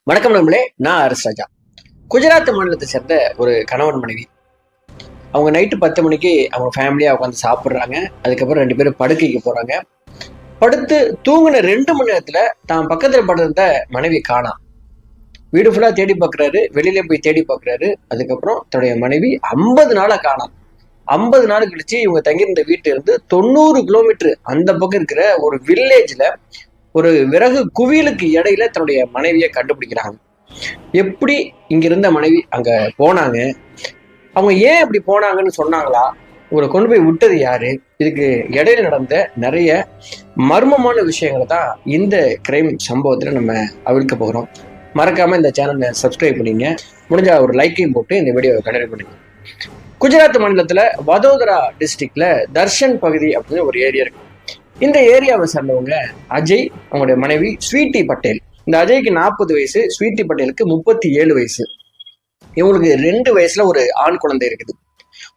வணக்கம் நம்மளே, நான் அரசு ராஜா. குஜராத் மாநிலத்தை சேர்ந்த ஒரு கணவன் மனைவி. அவங்க நைட்டு 10 மணிக்கு அவங்க ஃபேமிலியா உட்காந்து சாப்பிட்றாங்க. அதுக்கப்புறம் 2 பேரும் படுக்கைக்கு போறாங்க. படுத்து தூங்கின 2 மணி நேரத்துல தான் பக்கத்துல படுத்திருந்த மனைவி காணாம். வீடு ஃபுல்லா தேடி பார்க்குறாரு, வெளியில போய் தேடி பார்க்குறாரு. அதுக்கப்புறம் தன்னுடைய மனைவி 50 நாளா காணாம். 50 நாள் கழிச்சு இவங்க தங்கியிருந்த வீட்டுல இருந்து 90 கிலோமீட்டர் அந்த பக்கம் இருக்கிற ஒரு வில்லேஜ்ல ஒரு விறகு குவியலுக்கு இடையில தன்னுடைய மனைவியை கண்டுபிடிக்கிறாங்க. எப்படி இங்க இருந்த மனைவி அங்க போனாங்க, அவங்க ஏன் அப்படி போனாங்கன்னு சொன்னாங்களா, இவரை கொண்டு போய் விட்டது யாரு, இதுக்கு இடையில நடந்த நிறைய மர்மமான விஷயங்களை தான் இந்த கிரைம் சம்பவத்துல நம்ம அவிழ்க்க போகிறோம். மறக்காம இந்த சேனலை சப்ஸ்கிரைப் பண்ணிங்க. முடிஞ்சா ஒரு லைக்கையும் போட்டு இந்த வீடியோவை கண்டினியூ பண்ணுங்க. குஜராத் மாநிலத்துல வதோதரா டிஸ்ட்ரிக்ட்ல தர்ஷன் பகுதி அப்படின்னு ஒரு ஏரியா இருக்கு. இந்த ஏரியாவை சேர்ந்தவங்க அஜய், அவங்களுடைய மனைவி ஸ்வீட்டி பட்டேல். இந்த அஜய்க்கு 40 வயசு, ஸ்வீட்டி பட்டேலுக்கு 37 வயசு. இவங்களுக்கு 2 வயசுல ஒரு ஆண் குழந்தை இருக்குது.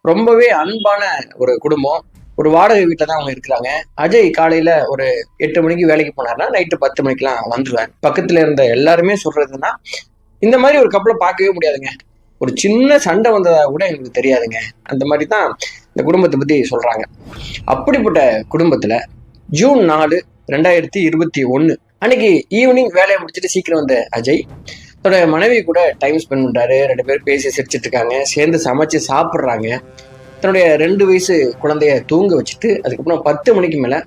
ரொம்பவே அன்பான ஒரு குடும்பம். ஒரு வாடகை வீட்டில் தான் அவங்க இருக்கிறாங்க. அஜய் காலையில ஒரு 8 மணிக்கு வேலைக்கு போனார்னா நைட்டு 10 மணிக்கெல்லாம் வந்துருவார். பக்கத்துல இருந்த எல்லாருமே சொல்றதுன்னா, இந்த மாதிரி ஒரு கப்பலை பார்க்கவே முடியாதுங்க, ஒரு சின்ன சண்டை வந்ததா கூட எங்களுக்கு தெரியாதுங்க, அந்த மாதிரி தான் இந்த குடும்பத்தை பத்தி சொல்றாங்க. அப்படிப்பட்ட குடும்பத்துல ஜூன் 4, 2021 அன்னைக்கு ஈவினிங் வேலையை முடிச்சுட்டு சீக்கிரம் வந்த அஜய் தன்னோட மனைவி கூட டைம் ஸ்பெண்ட் பண்றாரு. 2 பேரும் பேசி சிரிச்சிட்டு இருக்காங்க, சேர்ந்து சமைச்சு சாப்பிட்றாங்க. தன்னுடைய 2 வயசு குழந்தைய தூங்க வச்சுட்டு அதுக்கப்புறம் 10 மணிக்கு மேல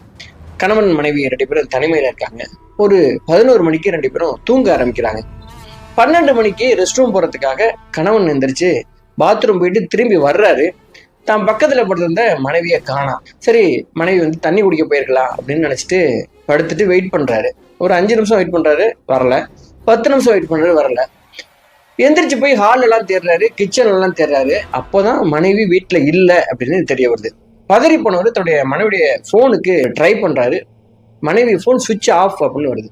கணவன் மனைவி 2 பேரும் தனிமையில இருக்காங்க. ஒரு 11 மணிக்கு 2 பேரும் தூங்க ஆரம்பிக்கிறாங்க. 12 மணிக்கு ரெஸ்ட் ரூம் போறதுக்காக கணவன் எந்திரிச்சு பாத்ரூம் போயிட்டு திரும்பி வர்றாரு. தான் பக்கத்துல படுத்திருந்த மனைவியை காணாம். சரி, மனைவி வந்து தண்ணி குடிக்க போயிருக்கலாம் அப்படின்னு நினைச்சிட்டு படுத்துட்டு வெயிட் பண்றாரு. ஒரு 5 நிமிஷம் வெயிட் பண்றாரு, வரல. 10 நிமிஷம் வெயிட் பண்றாரு, வரல. எந்திரிச்சு போய் ஹால் எல்லாம் தேடுறாரு, கிச்சன் எல்லாம் தேடுறாரு. அப்போதான் மனைவி வீட்டுல இல்ல அப்படின்னு தெரிய வருது. பதறி போனவர் தன்னுடைய மனைவியுடைய போனுக்கு ட்ரை பண்றாரு. மனைவி போன் சுவிட்ச் ஆஃப் அப்படின்னு வருது.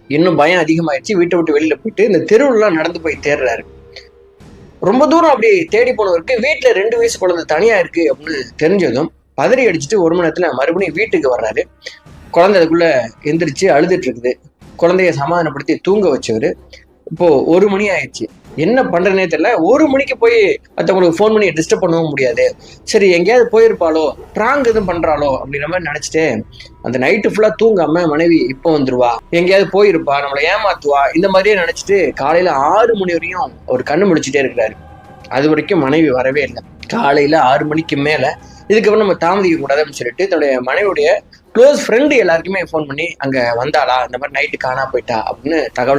இன்னும் பயம் அதிகமாயிடுச்சு. வீட்டை விட்டு வெளியில போயிட்டு இந்த தெருவுலாம் நடந்து போய் தேடுறாரு. ரொம்ப தூரம் அப்படி தேடி போனவருக்கு வீட்டுல 2 வயசு குழந்தை தனியா இருக்கு அப்படின்னு தெரிஞ்சதும் பதறி அடிச்சுட்டு 1 மணி நேரத்துல மறுபடியும் வீட்டுக்கு வர்றாரு. குழந்தை அதுக்குள்ள எந்திரிச்சு அழுதுட்டு இருக்குது. குழந்தைய சமாதானப்படுத்தி தூங்க வச்சவரு இப்போ 1 மணி ஆயிடுச்சு. என்ன பண்றதுனே தெரியல. 1 மணிக்கு போய் மற்றவங்களுக்கு ஃபோன் பண்ணி டிஸ்டர்ப் பண்ணவும் முடியாது. சரி, எங்கேயாவது போயிருப்பாளோ, ப்ராங்க் எதுவும் பண்றாளோ அப்படின்ற மாதிரி நினைச்சிட்டு அந்த நைட்டு ஃபுல்லா தூங்காம மனைவி இப்போ வந்துருவா, எங்கேயாவது போயிருப்பா, நம்மளை ஏமாத்துவா, இந்த மாதிரியே நினைச்சிட்டு காலையில 6 மணி வரையும் அவர் கண்ணு முடிச்சுட்டே இருக்கிறாரு. அது வரைக்கும் மனைவி வரவே இல்லை. காலையில 6 மணிக்கு மேல இதுக்கப்புறம் நம்ம தாமதிக்க கூடாதுன்னு சொல்லிட்டு தன்னுடைய மனைவியுடைய க்ளோஸ் ஃப்ரெண்டு எல்லாருக்குமே ஃபோன் பண்ணி அங்க வந்தாளா, இந்த மாதிரி நைட்டு காணா போயிட்டா அப்படின்னு தகவலை